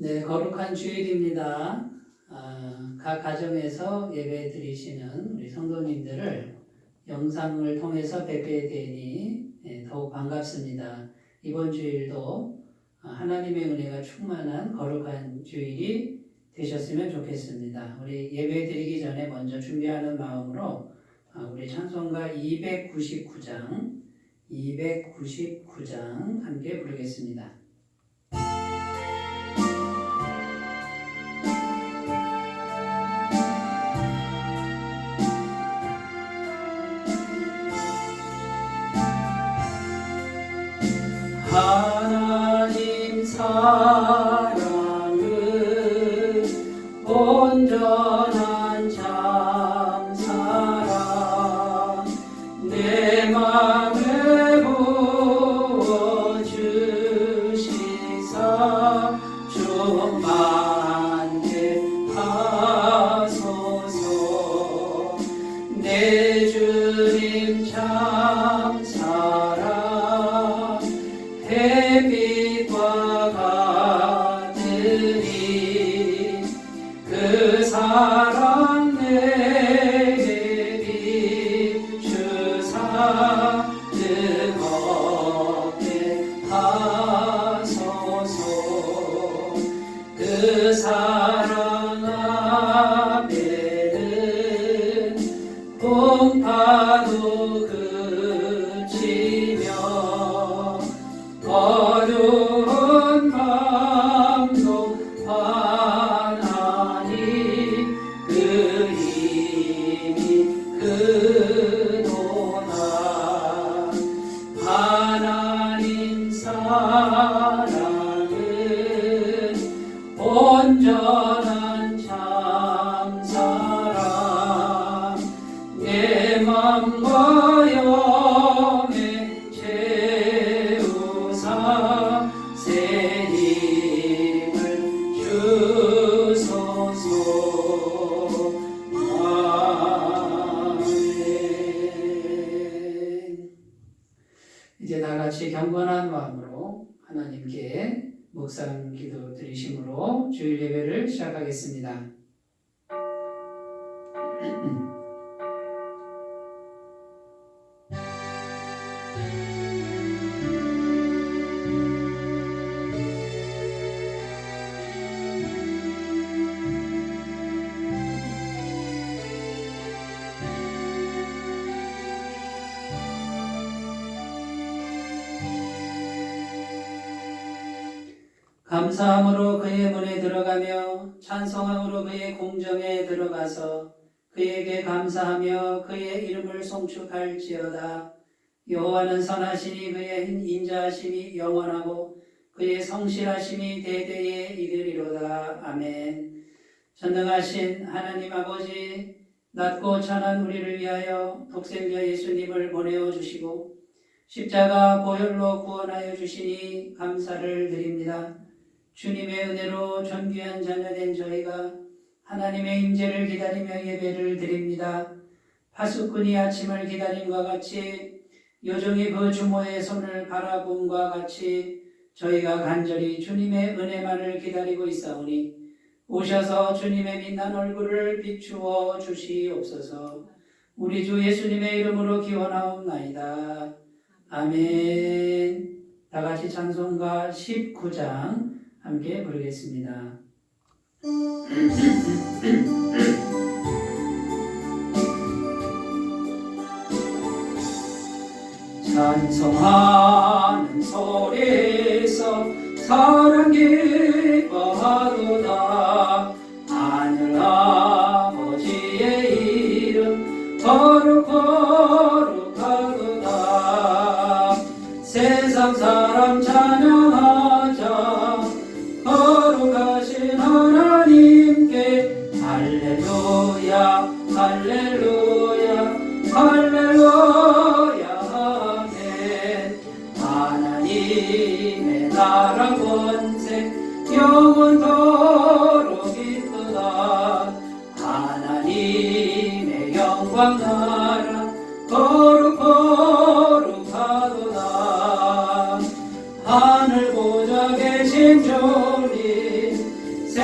네, 거룩한 주일입니다. 각 가정에서 예배 드리시는 우리 성도님들을 영상을 통해서 뵙게 되니 더욱 반갑습니다. 이번 주일도 하나님의 은혜가 충만한 거룩한 주일이 되셨으면 좋겠습니다. 우리 예배 드리기 전에 먼저 준비하는 마음으로 우리 찬송가 299장 함께 부르겠습니다. 하나님 사랑은 온전한 참 사랑 내 맘에 부어주시사 충만케 하소서 내 주님 참 사랑 햇빛과 같으니 그 사랑 내게 비추사 뜨겁게 하소서 그 사랑 앞에는 풍파도 그치며 어두운 밤도 환하니 그 힘이 크도다 하나님 사랑은 온전한 참 사랑 내 맘과 영에 채우사 새 힘을 주소서. 아멘. 이제 다 같이 경건한 마음으로 하나님께 묵상 기도 드리심으로 주일 예배를 시작하겠습니다. 감사함으로 그의 문에 들어가며 찬송함으로 그의 궁정에 들어가서 그에게 감사하며 그의 이름을 송축할지어다. 여호와는 선하시니 그의 인자하심이 영원하고 그의 성실하심이 대대에 이르리로다. 아멘. 전능하신 하나님 아버지, 낮고 천한 우리를 위하여 독생자 예수님을 보내어 주시고 십자가 보혈로 구원하여 주시니 감사를 드립니다. 주님의 은혜로 존귀한 자녀된 저희가 하나님의 임재를 기다리며 예배를 드립니다. 파수꾼이 아침을 기다림과 같이 요정이 그 주모의 손을 바라봄과 같이 저희가 간절히 주님의 은혜만을 기다리고 있사오니 오셔서 주님의 빛난 얼굴을 비추어 주시옵소서. 우리 주 예수님의 이름으로 기원하옵나이다. 아멘. 다 같이 찬송가 19장 함께 부르겠습니다. 찬송하는 소리에서 사랑 기뻐하도다. 하늘 아버지의 이름 거룩하도다. 세상 사람 찬양하자. 거룩하신 하나님께 할렐루야 할렐루야 할렐루야 아멘. 하나님의 나라 권세 영원토록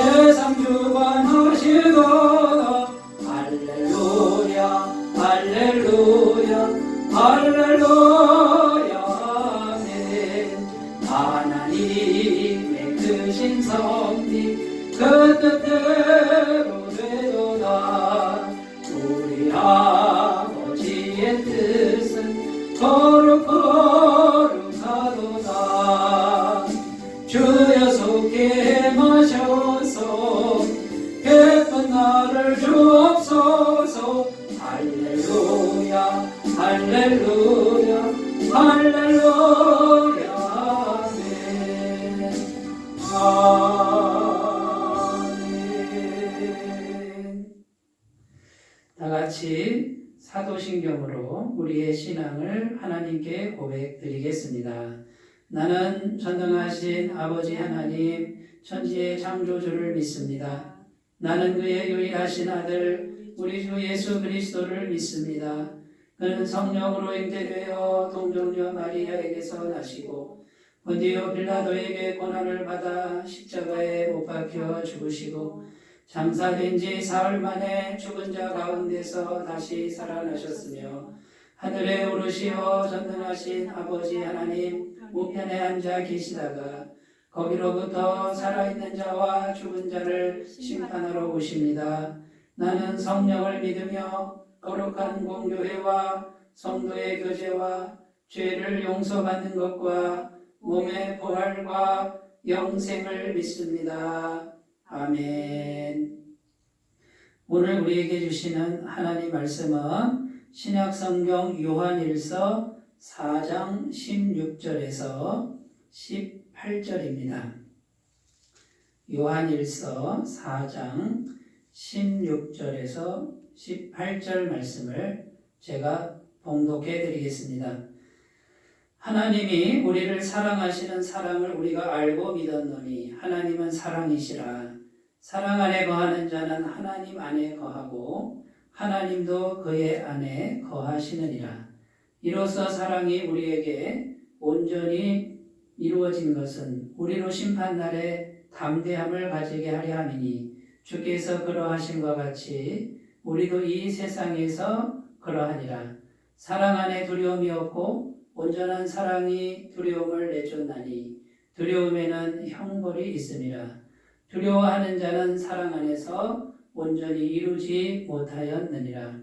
세상 주관하시도다. 할렐루야 할렐루야 할렐루야 아멘. 하나님의 크신 섭리 그 뜻대로 되도다. 우리 아버지의 뜻은 거룩하도다. 주여 속히 마셔서 기쁜 나를 주옵소서. 할렐루야 할렐루야 할렐루야 아멘. 아멘. 다 같이 사도신경으로 우리의 신앙을 하나님께 고백드리겠습니다. 나는 전능하신 아버지 하나님 천지의 창조주를 믿습니다. 나는 그의 유일하신 아들 우리 주 예수 그리스도를 믿습니다. 그는 성령으로 잉태되어 동정녀 마리아에게서 나시고 본디오 빌라도에게 고난을 받아 십자가에 못 박혀 죽으시고 장사된 지 사흘 만에 죽은 자 가운데서 다시 살아나셨으며 하늘에 오르시어 전능하신 아버지 하나님 우편에 앉아 계시다가 거기로부터 살아있는 자와 죽은 자를 심판하러 오십니다. 나는 성령을 믿으며 거룩한 공교회와 성도의 교제와 죄를 용서받는 것과 몸의 부활과 영생을 믿습니다. 아멘. 오늘 우리에게 주시는 하나님 말씀은 신약성경 요한일서 4장 16절에서 18절입니다. 요한일서 4장 16절에서 18절 말씀을 제가 봉독해 드리겠습니다. 하나님이 우리를 사랑하시는 사랑을 우리가 알고 믿었노니 하나님은 사랑이시라. 사랑 안에 거하는 자는 하나님 안에 거하고 하나님도 그의 안에 거하시느니라. 이로써 사랑이 우리에게 온전히 이루어진 것은 우리로 심판날에 담대함을 가지게 하려 함이니 주께서 그러하신 것 같이 우리도 이 세상에서 그러하니라. 사랑 안에 두려움이 없고 온전한 사랑이 두려움을 내쫓나니 두려움에는 형벌이 있음이라. 두려워하는 자는 사랑 안에서 온전히 이루지 못하였느니라.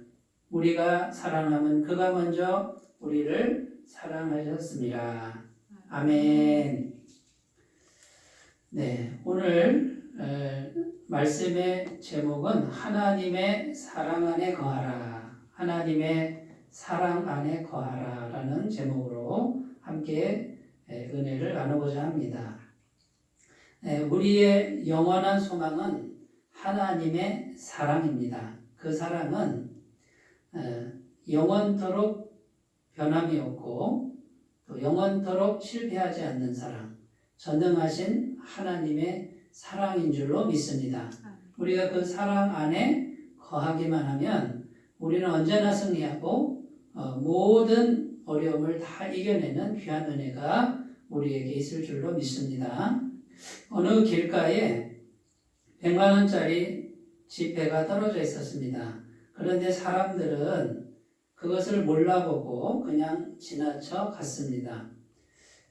우리가 사랑하면 그가 먼저 우리를 사랑하셨습니다. 아멘. 네, 오늘 말씀의 제목은 하나님의 사랑 안에 거하라. 하나님의 사랑 안에 거하라 라는 제목으로 함께 은혜를 나누고자 합니다. 우리의 영원한 소망은 하나님의 사랑입니다. 그 사랑은 영원토록 변함이 없고 또 영원토록 실패하지 않는 사랑, 전능하신 하나님의 사랑인 줄로 믿습니다. 우리가 그 사랑 안에 거하기만 하면 우리는 언제나 승리하고 모든 어려움을 다 이겨내는 귀한 은혜가 우리에게 있을 줄로 믿습니다. 어느 길가에 100만 원짜리 지폐가 떨어져 있었습니다. 그런데 사람들은 그것을 몰라보고 그냥 지나쳐 갔습니다.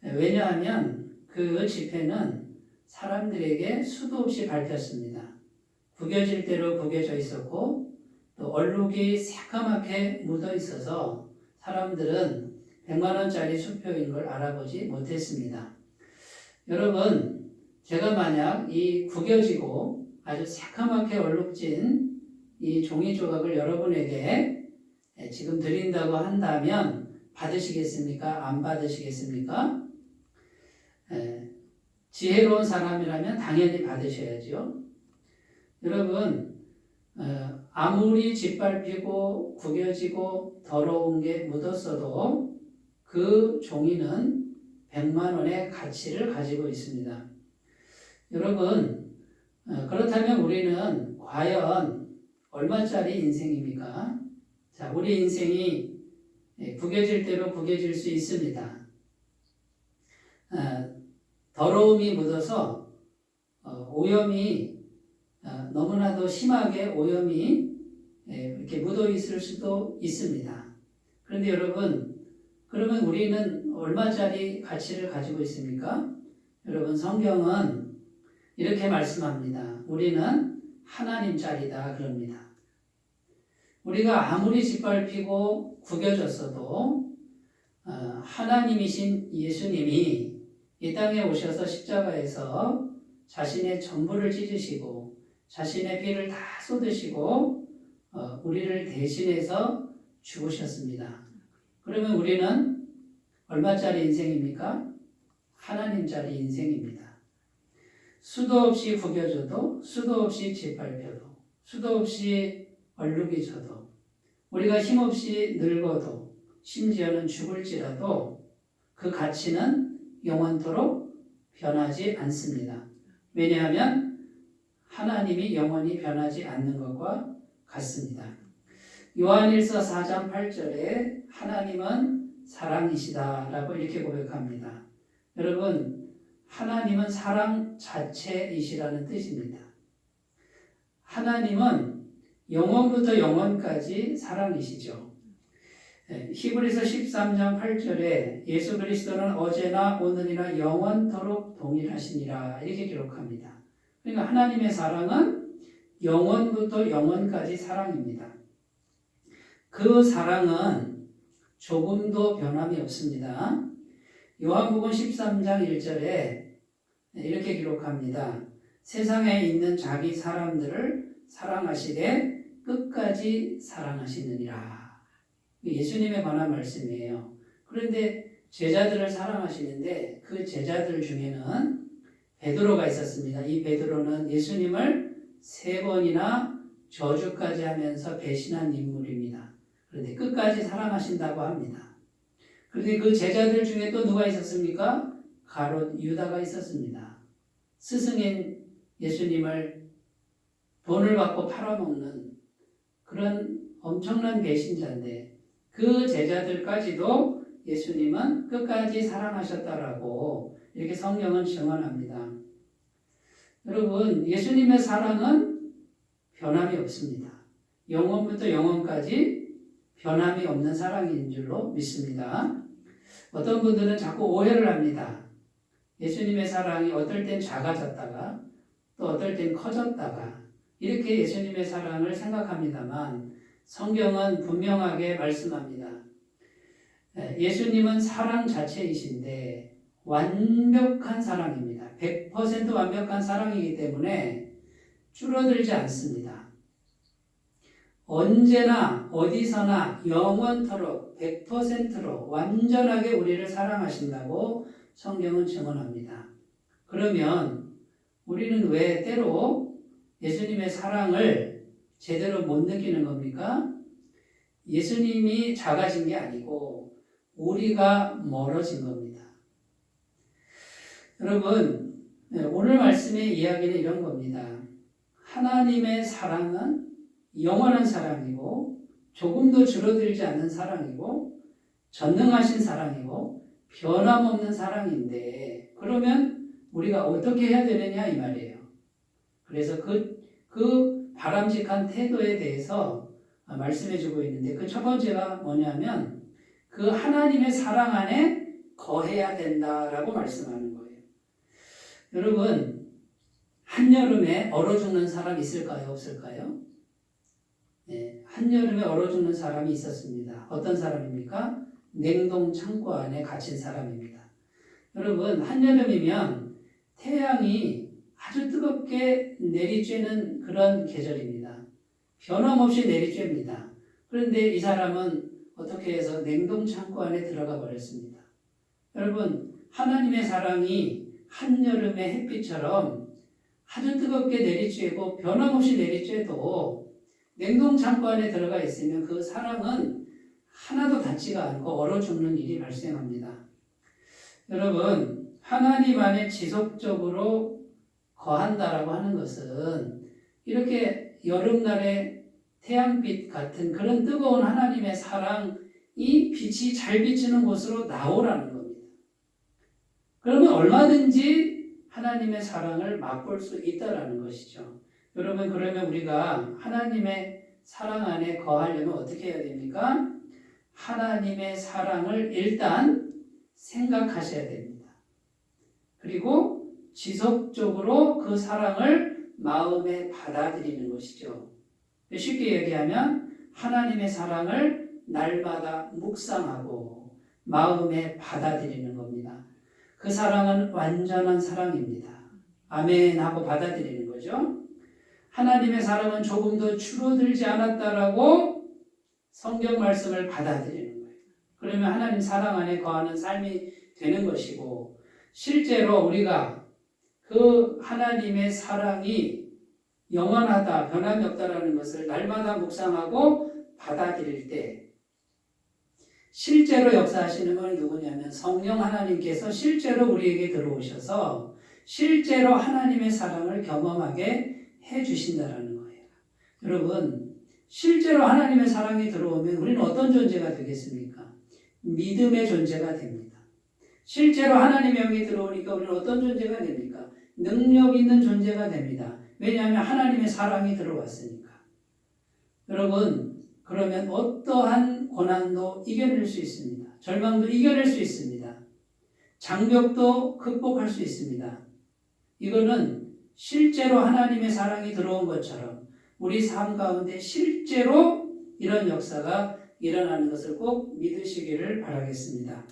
왜냐하면 그 지폐는 사람들에게 수도 없이 밟혔습니다. 구겨질 대로 구겨져 있었고 또 얼룩이 새까맣게 묻어 있어서 사람들은 100만 원짜리 수표인 걸 알아보지 못했습니다. 여러분, 제가 만약 이 구겨지고 아주 새까맣게 얼룩진 이 종이 조각을 여러분에게 지금 드린다고 한다면 받으시겠습니까? 안 받으시겠습니까? 지혜로운 사람이라면 당연히 받으셔야죠. 여러분, 아무리 짓밟히고 구겨지고 더러운 게 묻었어도 그 종이는 100만 원의 가치를 가지고 있습니다. 여러분, 그렇다면 우리는 과연 얼마짜리 인생입니까? 자, 우리 인생이 구겨질 대로 구겨질 수 있습니다. 더러움이 묻어서 오염이 너무나도 심하게 오염이 이렇게 묻어 있을 수도 있습니다. 그런데 여러분, 그러면 우리는 얼마짜리 가치를 가지고 있습니까? 여러분, 성경은 이렇게 말씀합니다. 우리는 하나님짜리다 그럽니다. 우리가 아무리 짓밟히고 구겨졌어도 하나님이신 예수님이 이 땅에 오셔서 십자가에서 자신의 전부를 찢으시고 자신의 피를 다 쏟으시고 우리를 대신해서 죽으셨습니다. 그러면 우리는 얼마짜리 인생입니까? 하나님짜리 인생입니다. 수도 없이 구겨져도 수도 없이 짓밟혀도 수도 없이 얼룩이 져도 우리가 힘없이 늙어도 심지어는 죽을지라도 그 가치는 영원토록 변하지 않습니다. 왜냐하면 하나님이 영원히 변하지 않는 것과 같습니다. 요한일서 4장 8절에 하나님은 사랑이시다라고 이렇게 고백합니다. 여러분, 하나님은 사랑 자체이시라는 뜻입니다. 하나님은 영원부터 영원까지 사랑이시죠. 히브리서 13장 8절에 예수 그리스도는 어제나 오늘이나 영원토록 동일하시니라 이렇게 기록합니다. 그러니까 하나님의 사랑은 영원부터 영원까지 사랑입니다. 그 사랑은 조금도 변함이 없습니다. 요한복음 13장 1절에 이렇게 기록합니다. 세상에 있는 자기 사람들을 사랑하시되 끝까지 사랑하시느니라. 예수님에 관한 말씀이에요. 그런데 제자들을 사랑하시는데 그 제자들 중에는 베드로가 있었습니다. 이 베드로는 예수님을 3번이나 저주까지 하면서 배신한 인물입니다. 그런데 끝까지 사랑하신다고 합니다. 그런데 그 제자들 중에 또 누가 있었습니까? 가롯 유다가 있었습니다. 스승인 예수님을 돈을 받고 팔아먹는 그런 엄청난 배신자인데 그 제자들까지도 예수님은 끝까지 사랑하셨다라고 이렇게 성경은 증언합니다. 여러분, 예수님의 사랑은 변함이 없습니다. 영원부터 영원까지 변함이 없는 사랑인 줄로 믿습니다. 어떤 분들은 자꾸 오해를 합니다. 예수님의 사랑이 어떨 땐 작아졌다가 또 어떨 땐 커졌다가 이렇게 예수님의 사랑을 생각합니다만 성경은 분명하게 말씀합니다. 예수님은 사랑 자체이신데 완벽한 사랑입니다. 100% 완벽한 사랑이기 때문에 줄어들지 않습니다. 언제나 어디서나 영원토록 100%로 완전하게 우리를 사랑하신다고 성경은 증언합니다. 그러면 우리는 왜 때로 예수님의 사랑을 제대로 못 느끼는 겁니까? 예수님이 작아진 게 아니고 우리가 멀어진 겁니다. 여러분, 오늘 말씀의 이야기는 이런 겁니다. 하나님의 사랑은 영원한 사랑이고 조금도 줄어들지 않는 사랑이고 전능하신 사랑이고 변함없는 사랑인데 그러면 우리가 어떻게 해야 되느냐 이 말이에요. 그래서 그 바람직한 태도에 대해서 말씀해 주고 있는데 그 첫 번째가 뭐냐면 그 하나님의 사랑 안에 거해야 된다라고 말씀하는 거예요. 여러분, 한여름에 얼어 죽는 사람 있을까요? 없을까요? 네, 한여름에 얼어 죽는 사람이 있었습니다. 어떤 사람입니까? 냉동 창고 안에 갇힌 사람입니다. 여러분, 한여름이면 태양이 아주 뜨겁게 내리쬐는 그런 계절입니다. 변함없이 내리쬐입니다. 그런데 이 사람은 어떻게 해서 냉동 창고 안에 들어가 버렸습니다. 여러분, 하나님의 사랑이 한여름의 햇빛처럼 아주 뜨겁게 내리쬐고 변함없이 내리쬐도 냉동 창고 안에 들어가 있으면 그 사랑은 하나도 닿지가 않고 얼어 죽는 일이 발생합니다. 여러분, 하나님 안에 지속적으로 거한다라고 하는 것은 이렇게 여름날의 태양빛 같은 그런 뜨거운 하나님의 사랑이 빛이 잘 비치는 곳으로 나오라는 겁니다. 그러면 얼마든지 하나님의 사랑을 맛볼 수 있다라는 것이죠. 여러분, 그러면 우리가 하나님의 사랑 안에 거하려면 어떻게 해야 됩니까? 하나님의 사랑을 일단 생각하셔야 됩니다. 그리고 지속적으로 그 사랑을 마음에 받아들이는 것이죠. 쉽게 얘기하면 하나님의 사랑을 날마다 묵상하고 마음에 받아들이는 겁니다. 그 사랑은 완전한 사랑입니다. 아멘 하고 받아들이는 거죠. 하나님의 사랑은 조금도 줄어들지 않았다라고 성경 말씀을 받아들이는 거예요. 그러면 하나님 사랑 안에 거하는 삶이 되는 것이고, 실제로 우리가 그 하나님의 사랑이 영원하다, 변함이 없다라는 것을 날마다 묵상하고 받아들일 때 실제로 역사하시는 건 누구냐면 성령 하나님께서 실제로 우리에게 들어오셔서 실제로 하나님의 사랑을 경험하게 해주신다라는 거예요. 여러분, 실제로 하나님의 사랑이 들어오면 우리는 어떤 존재가 되겠습니까? 믿음의 존재가 됩니다. 실제로 하나님의 영이 들어오니까 우리는 어떤 존재가 됩니까? 능력 있는 존재가 됩니다. 왜냐하면 하나님의 사랑이 들어왔으니까. 여러분, 그러면 어떠한 고난도 이겨낼 수 있습니다. 절망도 이겨낼 수 있습니다. 장벽도 극복할 수 있습니다. 이거는 실제로 하나님의 사랑이 들어온 것처럼 우리 삶 가운데 실제로 이런 역사가 일어나는 것을 꼭 믿으시기를 바라겠습니다.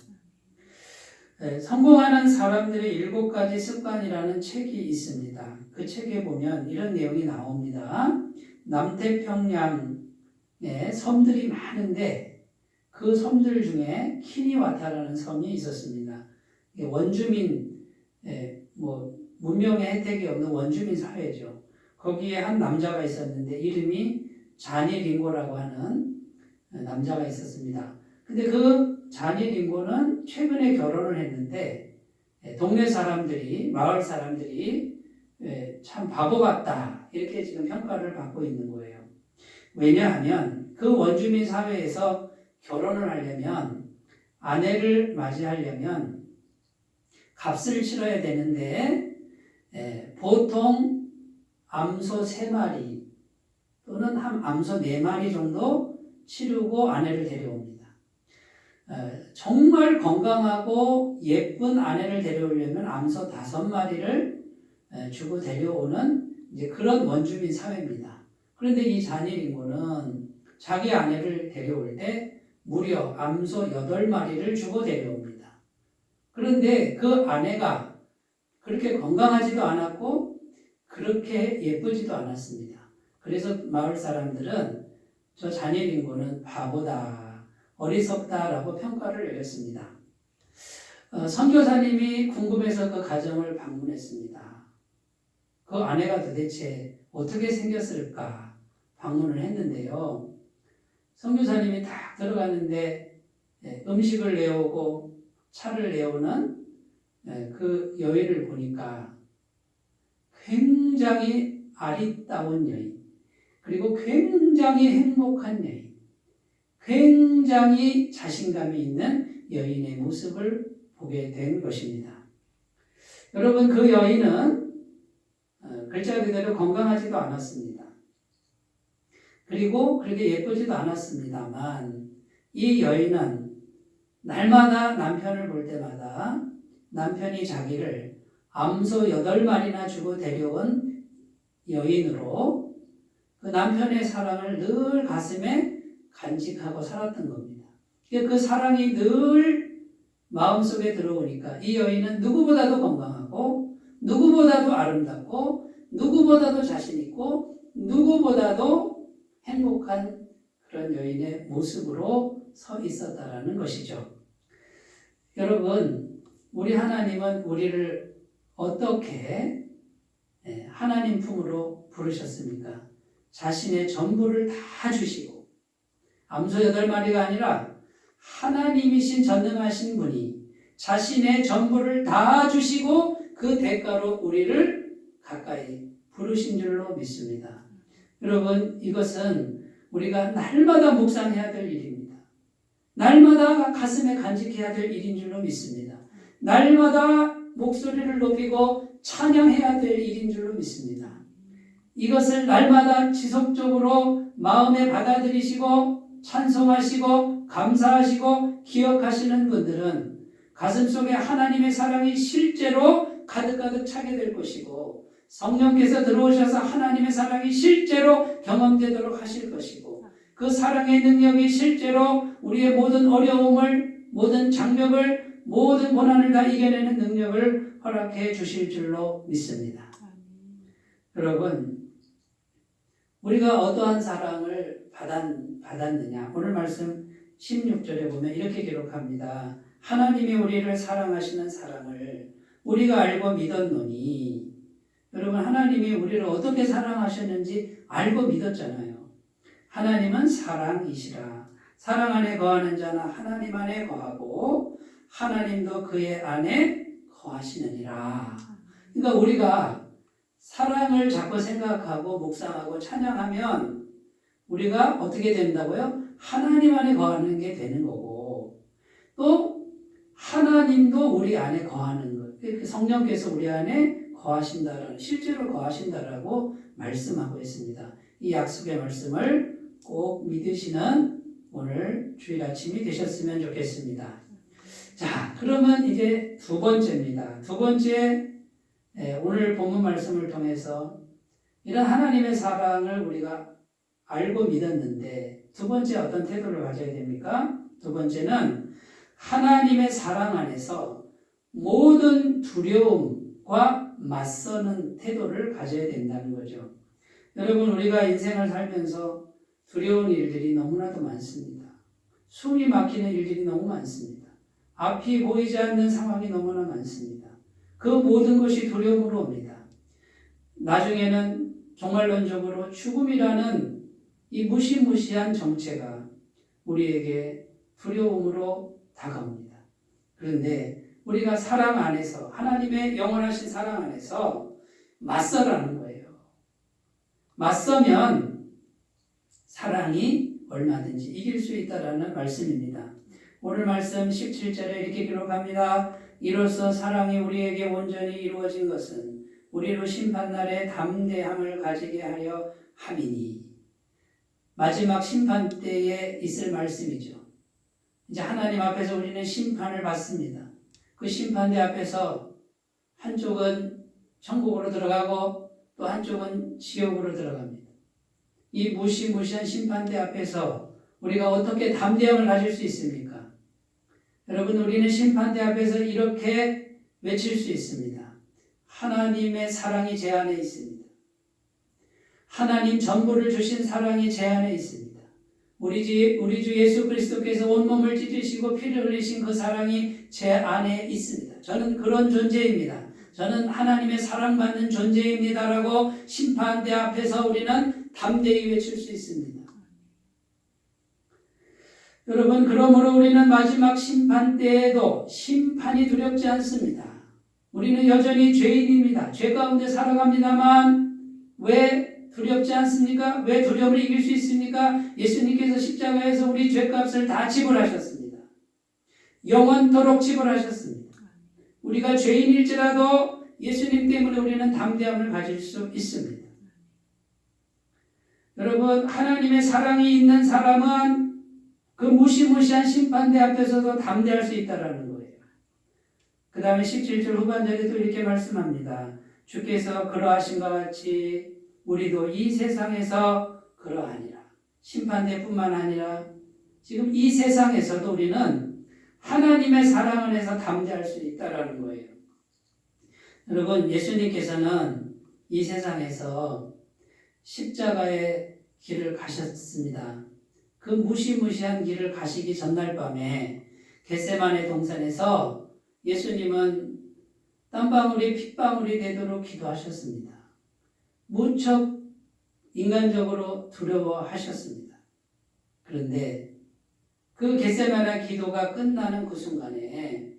성공하는 사람들의 7가지 습관이라는 책이 있습니다. 그 책에 보면 이런 내용이 나옵니다. 남태평양에 섬들이 많은데 그 섬들 중에 키니와타라는 섬이 있었습니다. 원주민, 문명의 혜택이 없는 원주민 사회죠. 거기에 한 남자가 있었는데 이름이 자니 링고라고 하는 남자가 있었습니다. 근데 그 자니 링고는 최근에 결혼을 했는데 동네 사람들이, 마을 사람들이 참 바보 같다 이렇게 지금 평가를 받고 있는 거예요. 왜냐하면 그 원주민 사회에서 결혼을 하려면, 아내를 맞이하려면 값을 치러야 되는데 보통 암소 3마리 또는 암소 4마리 정도 치르고 아내를 데려옵니다. 정말 건강하고 예쁜 아내를 데려오려면 암소 5마리를 주고 데려오는 이제 그런 원주민 사회입니다. 그런데 이 자니링고는 자기 아내를 데려올 때 무려 암소 8마리를 주고 데려옵니다. 그런데 그 아내가 그렇게 건강하지도 않았고 그렇게 예쁘지도 않았습니다. 그래서 마을 사람들은 저 자니링고는 바보다, 어리석다라고 평가를 내렸습니다. 선교사님이 궁금해서 그 가정을 방문했습니다. 그 아내가 도대체 어떻게 생겼을까 방문을 했는데요. 선교사님이 딱 들어갔는데 음식을 내오고 차를 내오는 그 여인을 보니까 굉장히 아리따운 여인, 그리고 굉장히 행복한 여인, 굉장히 자신감이 있는 여인의 모습을 보게 된 것입니다. 여러분, 그 여인은 글자 그대로 건강하지도 않았습니다. 그리고 그렇게 예쁘지도 않았습니다만 이 여인은 날마다 남편을 볼 때마다 남편이 자기를 암소 8마리나 주고 데려온 여인으로 그 남편의 사랑을 늘 가슴에 간직하고 살았던 겁니다. 그 사랑이 늘 마음속에 들어오니까 이 여인은 누구보다도 건강하고 누구보다도 아름답고 누구보다도 자신있고 누구보다도 행복한 그런 여인의 모습으로 서 있었다라는 것이죠. 여러분, 우리 하나님은 우리를 어떻게 하나님 품으로 부르셨습니까? 자신의 전부를 다 주시고, 암소 8마리가 아니라 하나님이신 전능하신 분이 자신의 전부를 다 주시고 그 대가로 우리를 가까이 부르신 줄로 믿습니다. 여러분, 이것은 우리가 날마다 묵상해야 될 일입니다. 날마다 가슴에 간직해야 될 일인 줄로 믿습니다. 날마다 목소리를 높이고 찬양해야 될 일인 줄로 믿습니다. 이것을 날마다 지속적으로 마음에 받아들이시고 찬송하시고 감사하시고 기억하시는 분들은 가슴속에 하나님의 사랑이 실제로 가득가득 차게 될 것이고 성령께서 들어오셔서 하나님의 사랑이 실제로 경험되도록 하실 것이고 그 사랑의 능력이 실제로 우리의 모든 어려움을 모든 장벽을 모든 고난을 다 이겨내는 능력을 허락해 주실 줄로 믿습니다. 여러분 우리가 어떠한 사랑을 받았느냐 오늘 말씀 16절에 보면 이렇게 기록합니다. 하나님이 우리를 사랑하시는 사랑을 우리가 알고 믿었노니 여러분 하나님이 우리를 어떻게 사랑하셨는지 알고 믿었잖아요. 하나님은 사랑이시라. 사랑 안에 거하는 자는 하나님 안에 거하고 하나님도 그의 안에 거하시느니라. 그러니까 우리가 사랑을 자꾸 생각하고 묵상하고 찬양하면 우리가 어떻게 된다고요? 하나님 안에 거하는 게 되는 거고 또 하나님도 우리 안에 거하는 것. 성령께서 우리 안에 거하신다라는 실제로 거하신다라고 말씀하고 있습니다. 이 약속의 말씀을 꼭 믿으시는 오늘 주일 아침이 되셨으면 좋겠습니다. 자, 그러면 이제 두 번째입니다. 두 번째 오늘 본문 말씀을 통해서 이런 하나님의 사랑을 우리가 알고 믿었는데 두 번째 어떤 태도를 가져야 됩니까? 두 번째는 하나님의 사랑 안에서 모든 두려움과 맞서는 태도를 가져야 된다는 거죠. 여러분 우리가 인생을 살면서 두려운 일들이 너무나도 많습니다. 숨이 막히는 일들이 너무 많습니다. 앞이 보이지 않는 상황이 너무나 많습니다. 그 모든 것이 두려움으로 옵니다. 나중에는 종말론적으로 죽음이라는 이 무시무시한 정체가 우리에게 두려움으로 다가옵니다. 그런데 우리가 사랑 안에서 하나님의 영원하신 사랑 안에서 맞서라는 거예요. 맞서면 사랑이 얼마든지 이길 수 있다라는 말씀입니다. 오늘 말씀 17절에 이렇게 기록합니다. 이로써 사랑이 우리에게 온전히 이루어진 것은 우리로 심판날에 담대함을 가지게 하려 함이니. 마지막 심판 때에 있을 말씀이죠. 이제 하나님 앞에서 우리는 심판을 받습니다. 그 심판대 앞에서 한쪽은 천국으로 들어가고 또 한쪽은 지옥으로 들어갑니다. 이 무시무시한 심판대 앞에서 우리가 어떻게 담대함을 가질 수 있습니까? 여러분 우리는 심판대 앞에서 이렇게 외칠 수 있습니다. 하나님의 사랑이 제 안에 있습니다. 하나님 전부를 주신 사랑이 제 안에 있습니다. 우리 주 예수 그리스도께서 온몸을 찢으시고 피를 흘리신 그 사랑이 제 안에 있습니다. 저는 그런 존재입니다. 저는 하나님의 사랑받는 존재입니다라고 심판대 앞에서 우리는 담대히 외칠 수 있습니다. 여러분 그러므로 우리는 마지막 심판 때에도 심판이 두렵지 않습니다. 우리는 여전히 죄인입니다. 죄 가운데 살아갑니다만 왜 두렵지 않습니까? 왜 두려움을 이길 수 있습니까? 예수님께서 십자가에서 우리 죄값을 다 지불하셨습니다. 영원토록 지불하셨습니다. 우리가 죄인일지라도 예수님 때문에 우리는 담대함을 가질 수 있습니다. 여러분 하나님의 사랑이 있는 사람은 그 무시무시한 심판대 앞에서도 담대할 수 있다는 거예요. 그 다음에 17절 후반절에 또 이렇게 말씀합니다. 주께서 그러하신 것 같이 우리도 이 세상에서 그러하니라. 심판대뿐만 아니라 지금 이 세상에서도 우리는 하나님의 사랑 안에서 담대할 수 있다는 거예요. 여러분 예수님께서는 이 세상에서 십자가의 길을 가셨습니다. 그 무시무시한 길을 가시기 전날 밤에 겟세마네 동산에서 예수님은 땀방울이 핏방울이 되도록 기도하셨습니다. 무척 인간적으로 두려워하셨습니다. 그런데 그 겟세마네 기도가 끝나는 그 순간에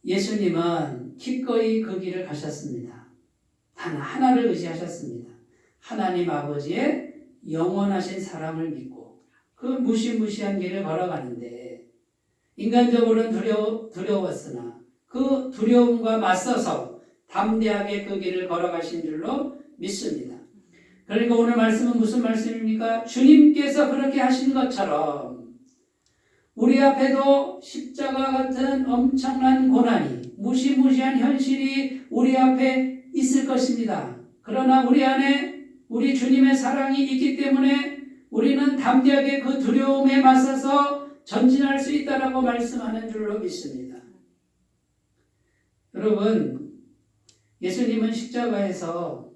예수님은 기꺼이 그 길을 가셨습니다. 단 하나를 의지하셨습니다. 하나님 아버지의 영원하신 사랑을 믿고 그 무시무시한 길을 걸어가는데 인간적으로는 두려웠으나 그 두려움과 맞서서 담대하게 그 길을 걸어가신 줄로 믿습니다. 그러니까 오늘 말씀은 무슨 말씀입니까? 주님께서 그렇게 하신 것처럼 우리 앞에도 십자가 같은 엄청난 고난이, 무시무시한 현실이 우리 앞에 있을 것입니다. 그러나 우리 안에 우리 주님의 사랑이 있기 때문에 우리는 담대하게 그 두려움에 맞서서 전진할 수 있다라고 말씀하는 줄로 믿습니다. 여러분, 예수님은 십자가에서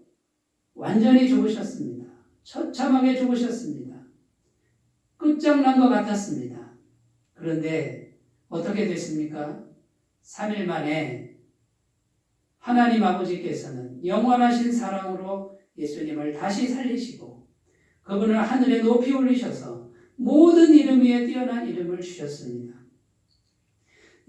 완전히 죽으셨습니다. 처참하게 죽으셨습니다. 끝장난 것 같았습니다. 그런데 어떻게 됐습니까? 3일 만에 하나님 아버지께서는 영원하신 사랑으로 예수님을 다시 살리시고 그분을 하늘에 높이 올리셔서 모든 이름 위에 뛰어난 이름을 주셨습니다.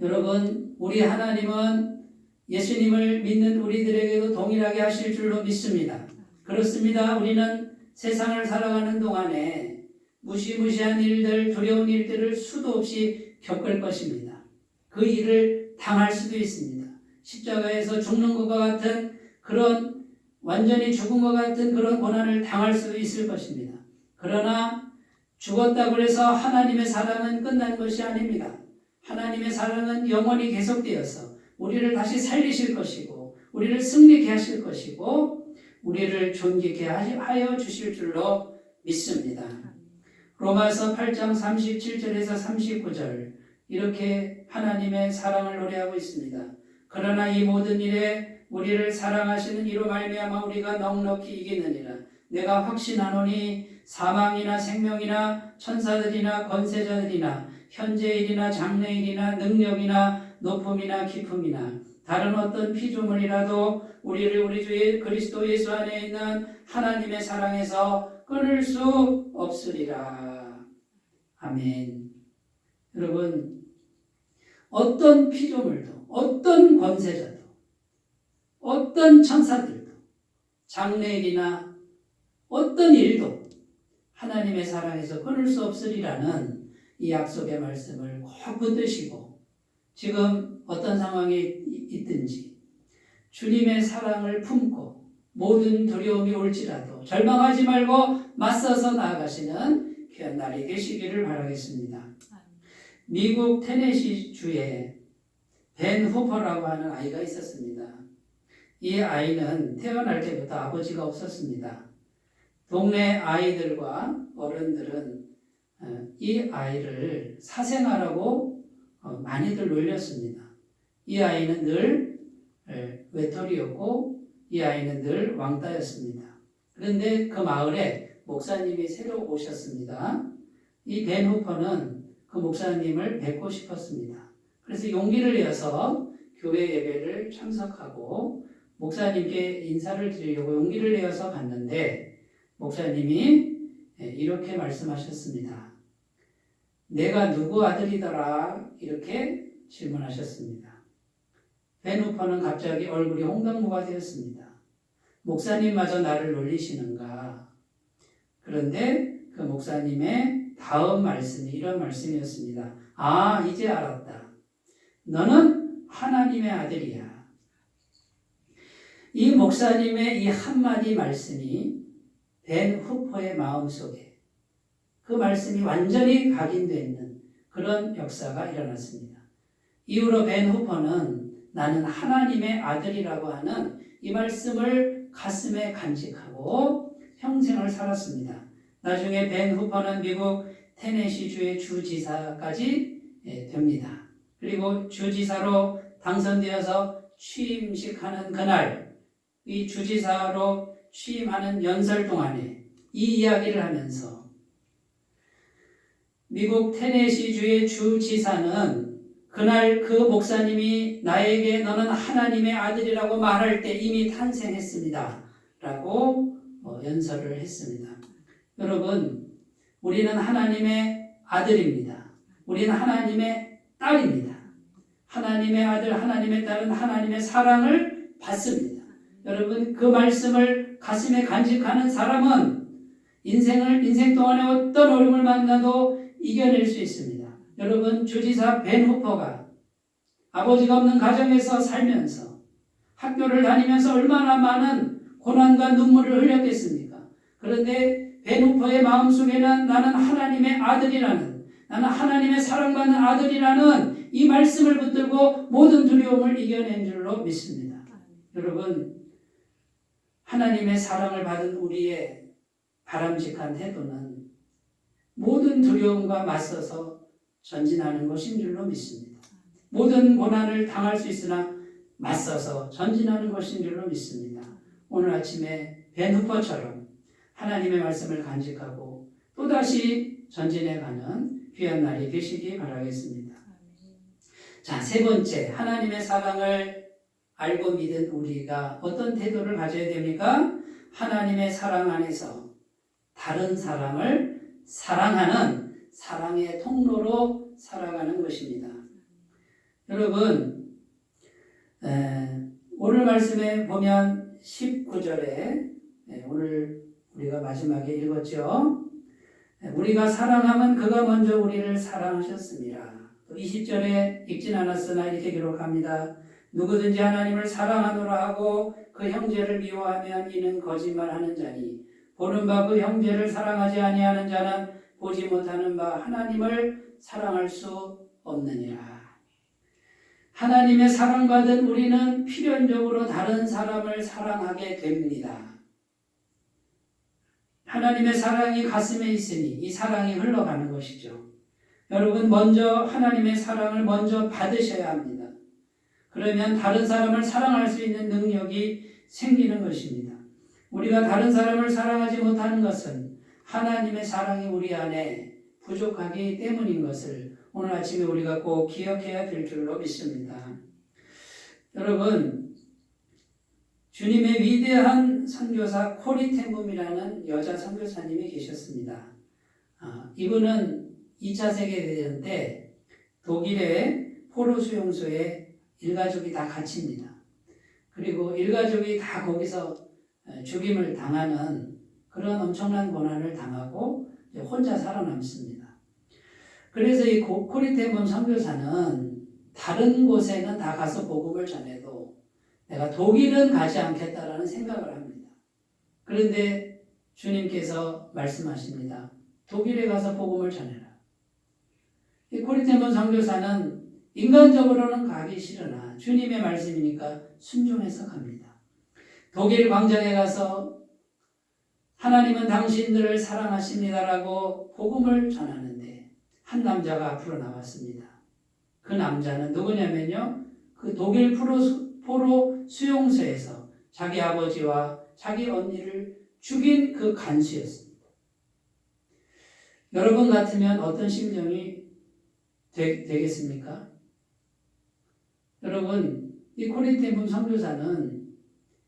여러분, 우리 하나님은 예수님을 믿는 우리들에게도 동일하게 하실 줄로 믿습니다. 그렇습니다. 우리는 세상을 살아가는 동안에 무시무시한 일들, 두려운 일들을 수도 없이 겪을 것입니다. 그 일을 당할 수도 있습니다. 십자가에서 죽는 것과 같은 그런 완전히 죽은 것 같은 그런 고난을 당할 수도 있을 것입니다. 그러나 죽었다고 해서 하나님의 사랑은 끝난 것이 아닙니다. 하나님의 사랑은 영원히 계속되어서 우리를 다시 살리실 것이고 우리를 승리케 하실 것이고 우리를 존귀케 하여 주실 줄로 믿습니다. 로마서 8장 37절에서 39절 이렇게 하나님의 사랑을 노래하고 있습니다. 그러나 이 모든 일에 우리를 사랑하시는 이로 말미암아 우리가 넉넉히 이기느니라. 내가 확신하노니 사망이나 생명이나 천사들이나 권세자들이나 현재일이나 장래일이나 능력이나 높음이나 깊음이나 다른 어떤 피조물이라도 우리를 우리 주 그리스도 예수 안에 있는 하나님의 사랑에서 끊을 수 없으리라. 아멘. 여러분, 어떤 피조물도 어떤 권세자도 어떤 천사들도 장래일이나 어떤 일도 하나님의 사랑에서 끊을 수 없으리라는 이 약속의 말씀을 꼭 붙드시고 지금 어떤 상황에 있든지 주님의 사랑을 품고 모든 두려움이 올지라도 절망하지 말고 맞서서 나아가시는 귀한 날이 되시기를 바라겠습니다. 미국 테네시 주에 벤 후퍼라고 하는 아이가 있었습니다. 이 아이는 태어날 때부터 아버지가 없었습니다. 동네 아이들과 어른들은 이 아이를 사생아라고 많이들 놀렸습니다. 이 아이는 늘 외톨이였고 이 아이는 늘 왕따였습니다. 그런데 그 마을에 목사님이 새로 오셨습니다. 이 벤 후퍼는 그 목사님을 뵙고 싶었습니다. 그래서 용기를 내어서 교회 예배를 참석하고 목사님께 인사를 드리려고 용기를 내어서 갔는데 목사님이 이렇게 말씀하셨습니다. 내가 누구 아들이더라? 이렇게 질문하셨습니다. 벤 후퍼는 갑자기 얼굴이 홍당무가 되었습니다. 목사님마저 나를 놀리시는가? 그런데 그 목사님의 다음 말씀이 이런 말씀이었습니다. 아, 이제 알았다. 너는 하나님의 아들이야. 이 목사님의 이 한마디 말씀이 벤 후퍼의 마음속에 그 말씀이 완전히 각인되는 그런 역사가 일어났습니다. 이후로 벤 후퍼는 나는 하나님의 아들이라고 하는 이 말씀을 가슴에 간직하고 평생을 살았습니다. 나중에 벤 후퍼는 미국 테네시주의 주지사까지 됩니다. 그리고 주지사로 당선되어서 취임식하는 그날 이 주지사로 취임하는 연설 동안에 이 이야기를 하면서 미국 테네시주의 주지사는 그날 그 목사님이 나에게 너는 하나님의 아들이라고 말할 때 이미 탄생했습니다. 라고 연설을 했습니다. 여러분, 우리는 하나님의 아들입니다. 우리는 하나님의 딸입니다. 하나님의 아들, 하나님의 딸은 하나님의 사랑을 받습니다. 여러분, 그 말씀을 가슴에 간직하는 사람은 인생 동안에 어떤 어려움을 만나도 이겨낼 수 있습니다. 여러분, 주지사 벤 후퍼가 아버지가 없는 가정에서 살면서 학교를 다니면서 얼마나 많은 고난과 눈물을 흘렸겠습니까? 그런데 베누포의 마음속에는 나는 하나님의 아들이라는, 나는 하나님의 사랑받는 아들이라는 이 말씀을 붙들고 모든 두려움을 이겨낸 줄로 믿습니다. 여러분, 하나님의 사랑을 받은 우리의 바람직한 태도는 모든 두려움과 맞서서 전진하는 것인 줄로 믿습니다. 모든 고난을 당할 수 있으나 맞서서 전진하는 것인 줄로 믿습니다. 오늘 아침에 베누포처럼 하나님의 말씀을 간직하고 또다시 전진해가는 귀한 날이 되시기 바라겠습니다. 자, 세 번째, 하나님의 사랑을 알고 믿은 우리가 어떤 태도를 가져야 됩니까? 하나님의 사랑 안에서 다른 사람을 사랑하는 사랑의 통로로 살아가는 것입니다. 여러분, 오늘 말씀에 보면 19절에 오늘 우리가 마지막에 읽었죠. 우리가 사랑하면 그가 먼저 우리를 사랑하셨습니다. 20절에 읽진 않았으나 이렇게 기록합니다. 누구든지 하나님을 사랑하노라 하고 그 형제를 미워하면 이는 거짓말하는 자니 보는 바 그 형제를 사랑하지 아니하는 자는 보지 못하는 바 하나님을 사랑할 수 없느니라. 하나님의 사랑받은 우리는 필연적으로 다른 사람을 사랑하게 됩니다. 하나님의 사랑이 가슴에 있으니 이 사랑이 흘러가는 것이죠. 여러분, 먼저 하나님의 사랑을 먼저 받으셔야 합니다. 그러면 다른 사람을 사랑할 수 있는 능력이 생기는 것입니다. 우리가 다른 사람을 사랑하지 못하는 것은 하나님의 사랑이 우리 안에 부족하기 때문인 것을 오늘 아침에 우리가 꼭 기억해야 될 줄로 믿습니다. 여러분, 주님의 위대한 선교사 코리 텐붐이라는 여자 선교사님이 계셨습니다. 이분은 2차 세계대전 때 독일의 포로 수용소에 일가족이 다 갇힙니다. 그리고 일가족이 다 거기서 죽임을 당하는 그런 엄청난 고난을 당하고 혼자 살아남습니다. 그래서 이 코리 텐붐 선교사는 다른 곳에는 다 가서 복음을 전해도 내가 독일은 가지 않겠다라는 생각을 합니다. 그런데 주님께서 말씀하십니다. 독일에 가서 복음을 전해라. 이 코리 텐붐 선교사는 인간적으로는 가기 싫으나 주님의 말씀이니까 순종해서 갑니다. 독일 광장에 가서 하나님은 당신들을 사랑하십니다라고 복음을 전하는데 한 남자가 앞으로 나왔습니다. 그 남자는 누구냐면요, 그 독일 포로 수용소에서 자기 아버지와 자기 언니를 죽인 그 간수였습니다. 여러분 같으면 어떤 심정이 되겠습니까? 여러분, 이 코리 텐붐 선교사는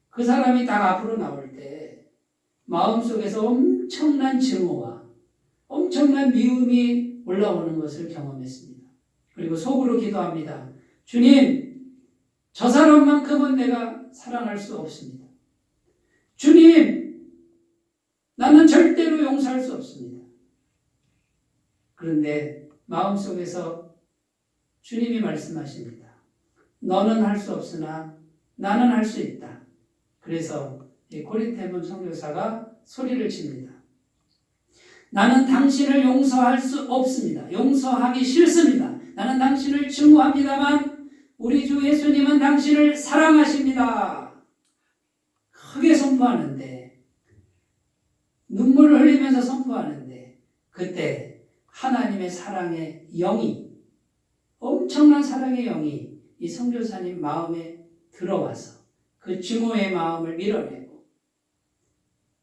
그 사람이 딱 앞으로 나올 때 마음속에서 엄청난 증오와 엄청난 미움이 올라오는 것을 경험했습니다. 그리고 속으로 기도합니다. 주님, 저 사람만큼은 내가 사랑할 수 없습니다. 주님, 나는 절대로 용서할 수 없습니다. 그런데 마음속에서 주님이 말씀하십니다. 너는 할 수 없으나 나는 할 수 있다. 그래서 이 코리 텐붐 선교사가 소리를 칩니다. 나는 당신을 용서할 수 없습니다. 용서하기 싫습니다. 나는 당신을 증오합니다만 우리 주 예수님은 당신을 사랑하십니다. 크게 선포하는데, 눈물을 흘리면서 선포하는데, 그때 하나님의 사랑의 영이, 엄청난 사랑의 영이 이 선교사님 마음에 들어와서 그 증오의 마음을 밀어내고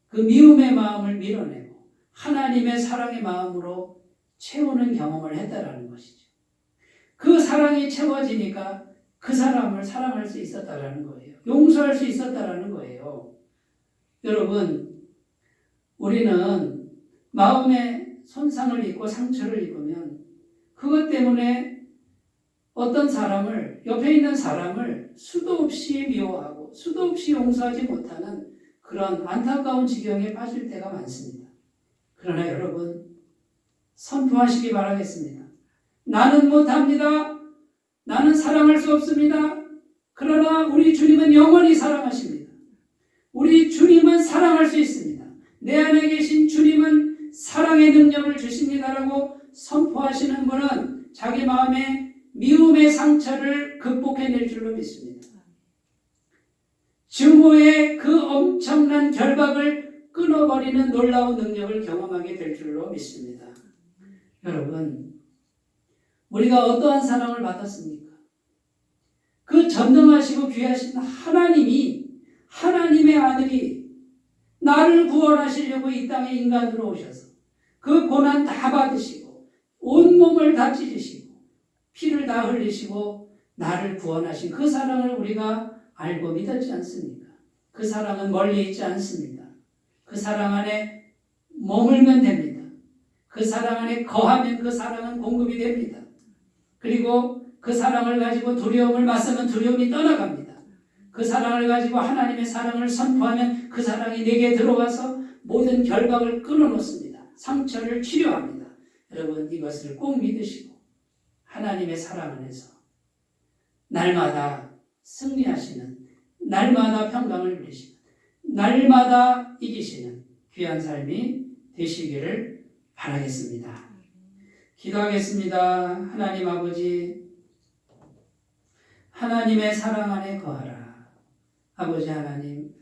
그 미움의 마음을 밀어내고 하나님의 사랑의 마음으로 채우는 경험을 했다라는 것이죠. 그 사랑이 채워지니까 그 사람을 사랑할 수 있었다라는 거예요. 용서할 수 있었다라는 거예요. 여러분, 우리는 마음에 손상을 입고 상처를 입으면 그것 때문에 어떤 사람을, 옆에 있는 사람을 수도 없이 미워하고 수도 없이 용서하지 못하는 그런 안타까운 지경에 빠질 때가 많습니다. 그러나 여러분, 선포하시기 바라겠습니다. 나는 못합니다. 나는 사랑할 수 없습니다. 그러나 우리 주님은 영원히 사랑하십니다. 우리 주님은 사랑할 수 있습니다. 내 안에 믿습니다. 증오의 그 엄청난 결박을 끊어버리는 놀라운 능력을 경험하게 될 줄로 믿습니다. 여러분, 우리가 어떠한 사랑을 받았습니까? 그 전능하시고 귀하신 하나님이, 하나님의 아들이 나를 구원하시려고 이 땅에 인간으로 오셔서 그 고난 다 받으시고 온몸을 다 찢으시고 피를 다 흘리시고 나를 구원하신 그 사랑을 우리가 알고 믿었지 않습니까? 그 사랑은 멀리 있지 않습니다. 그 사랑 안에 머물면 됩니다. 그 사랑 안에 거하면 그 사랑은 공급이 됩니다. 그리고 그 사랑을 가지고 두려움을 맞서면 두려움이 떠나갑니다. 그 사랑을 가지고 하나님의 사랑을 선포하면 그 사랑이 내게 들어와서 모든 결박을 끊어놓습니다. 상처를 치료합니다. 여러분, 이것을 꼭 믿으시고 하나님의 사랑 안에서 날마다 승리하시는, 날마다 평강을 누리시는, 날마다 이기시는 귀한 삶이 되시기를 바라겠습니다. 기도하겠습니다. 하나님 아버지, 하나님의 사랑 안에 거하라. 아버지 하나님,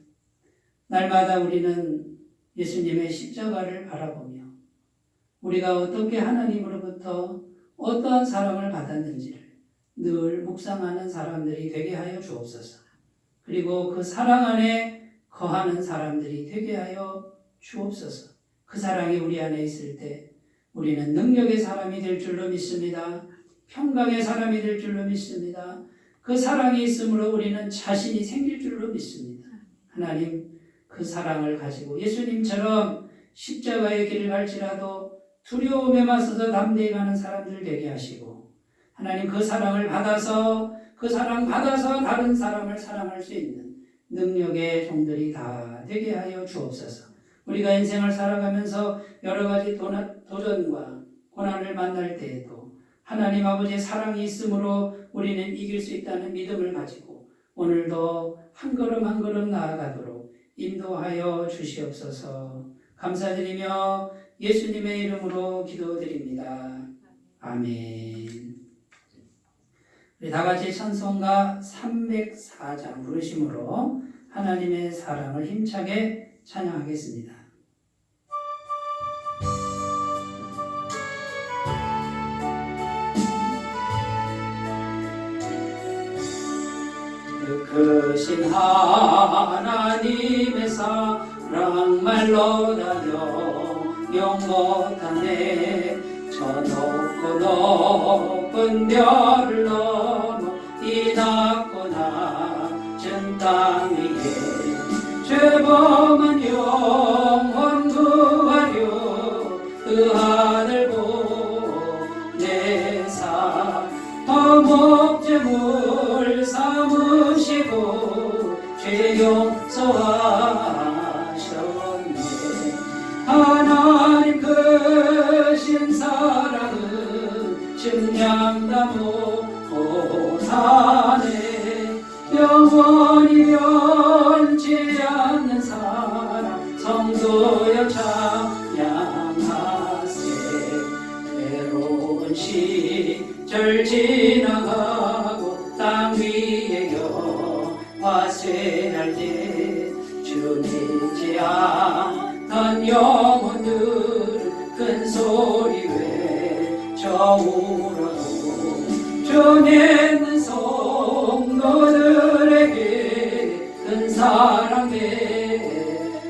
날마다 우리는 예수님의 십자가를 바라보며 우리가 어떻게 하나님으로부터 어떠한 사랑을 받았는지를 늘 묵상하는 사람들이 되게 하여 주옵소서. 그리고 그 사랑 안에 거하는 사람들이 되게 하여 주옵소서. 그 사랑이 우리 안에 있을 때 우리는 능력의 사람이 될 줄로 믿습니다. 평강의 사람이 될 줄로 믿습니다. 그 사랑이 있으므로 우리는 자신이 생길 줄로 믿습니다. 하나님, 그 사랑을 가지고 예수님처럼 십자가의 길을 갈지라도 두려움에 맞서서 담대히 가는 사람들 되게 하시고, 하나님 그 사랑을 받아서, 그 사랑 받아서 다른 사람을 사랑할 수 있는 능력의 종들이 다 되게 하여 주옵소서. 우리가 인생을 살아가면서 여러 가지 도전과 고난을 만날 때에도 하나님 아버지의 사랑이 있으므로 우리는 이길 수 있다는 믿음을 가지고 오늘도 한 걸음 한 걸음 나아가도록 인도하여 주시옵소서. 감사드리며 예수님의 이름으로 기도드립니다. 아멘. 우리 다 같이 찬송가 304장 부르심으로 하나님의 사랑을 힘차게 찬양하겠습니다. 크신 하나님의 사랑 말로다요 용 못하네. 저 높고 높은 별을 넘어 이 낮고 낮은 땅 위에 죄범한 영혼 구하려 그 아들 보내사 허목제물 삼으시고 죄 용서하셨네. 하나님 크신 사랑은 증량다 못하네. 영원히 변치 않는 사랑 성도여 찬양하세. 외로운 시절 지나가고 땅 위에 화쇠할 때 주 믿지 않던 영혼들은 큰 소리 외쳐 울어도 주 믿는 성도들에게 큰 사랑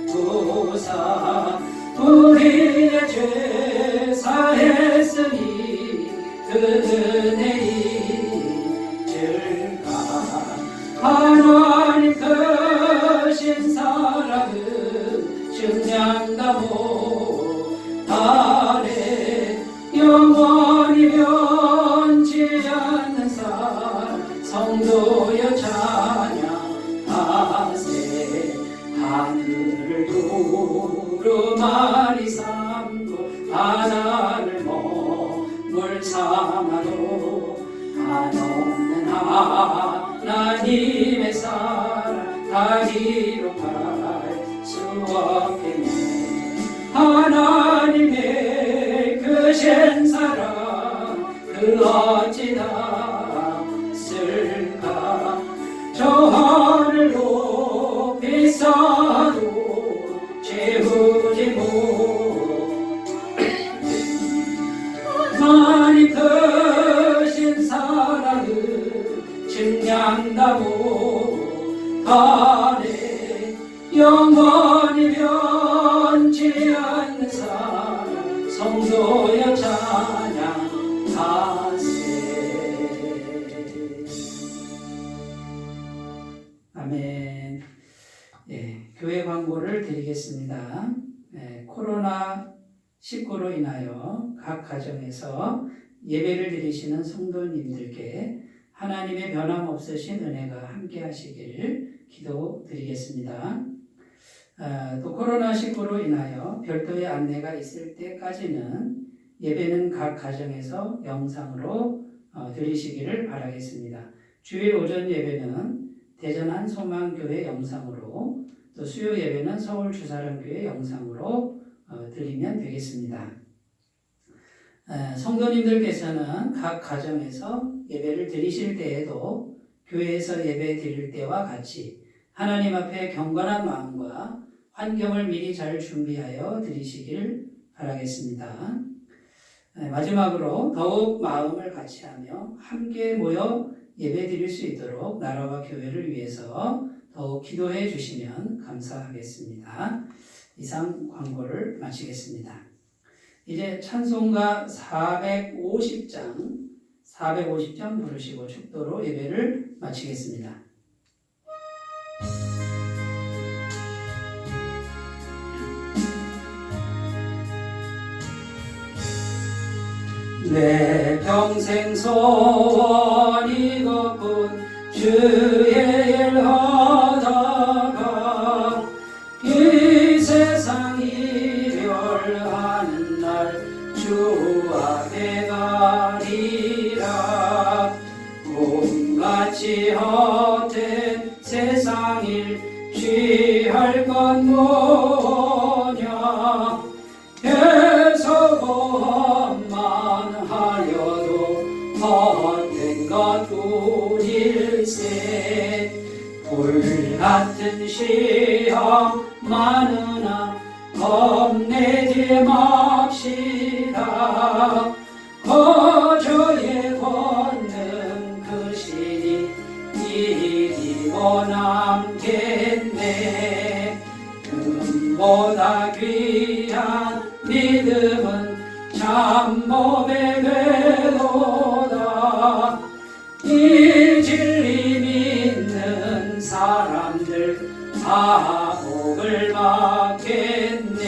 베푸사 우리의 죄 사했으니 그 은혜 잊을까. 하나님 크신 사랑은 증량다 못하네. 영원히 변치 않는 사랑 성도여 찬양하세. 하늘을 두루마리 삼고 바다를 물 삼아도 한없는 하나님의 사랑 다 기록할 수 없겠네. 하나님의 크신 사랑 그 어찌 닿았을까. 드리겠습니다. 코로나19로 인하여 각 가정에서 예배를 드리시는 성도님들께 하나님의 변함없으신 은혜가 함께 하시기를 기도드리겠습니다. 또 코로나19로 인하여 별도의 안내가 있을 때까지는 예배는 각 가정에서 영상으로 드리시기를 바라겠습니다. 주일 오전 예배는 대전 한소망교회 영상으로, 또 수요 예배는 서울 주사랑교회 영상으로 드리면 되겠습니다. 성도님들께서는 각 가정에서 예배를 드리실 때에도 교회에서 예배 드릴 때와 같이 하나님 앞에 경건한 마음과 환경을 미리 잘 준비하여 드리시길 바라겠습니다. 마지막으로 더욱 마음을 같이하며 함께 모여 예배 드릴 수 있도록 나라와 교회를 위해서 더욱 기도해 주시면 감사하겠습니다. 이상 광고를 마치겠습니다. 이제 찬송가 450장 부르시고 축도로 예배를 마치겠습니다. 내 평생 소원이 이것뿐 주의 일 하다가 이 세상 이별하는 날 주 앞에 가리라. 꿈같이 헛된 세상 일 취할 건 뭐냐. 계속 보험만 하려도 헛된 것 뿐일세. 불같은 시험 많으나 겁내지 맙시다. 거저의 권능 크시니 이기고 남겠네. 금보다 귀한 믿음은 참몸에 되도다. 이 진리 믿는 사람들 다 복을 받겠네.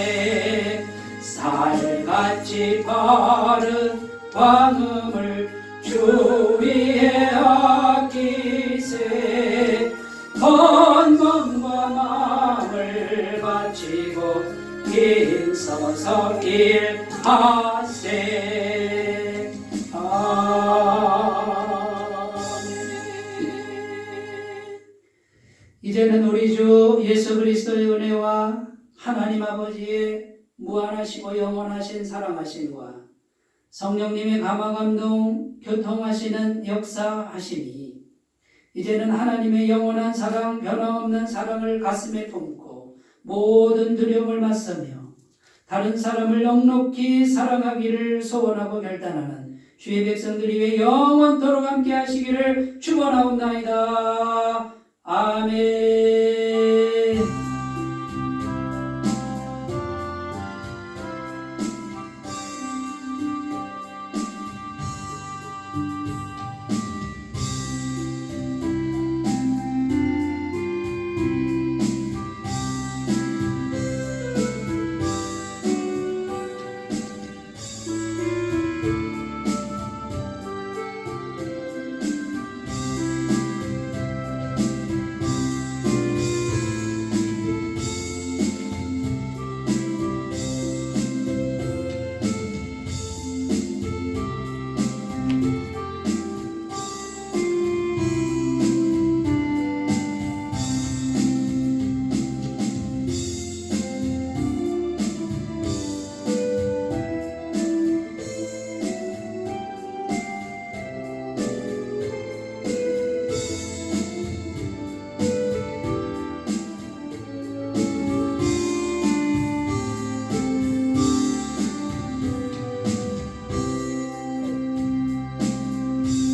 살같이 바른 방음을 주 위에 아끼세. 건강과 마음을 바치고 힘써서 일하세. 이제는 우리 주 예수 그리스도의 은혜와 하나님 아버지의 무한하시고 영원하신 사랑하심과 성령님의 감화감동 교통하시는 역사하심이 이제는 하나님의 영원한 사랑, 변함없는 사랑을 가슴에 품고 모든 두려움을 맞서며 다른 사람을 넉넉히 사랑하기를 소원하고 결단하는 주의 백성들이 왜 영원토록 함께 하시기를 축원하옵나이다. 아멘.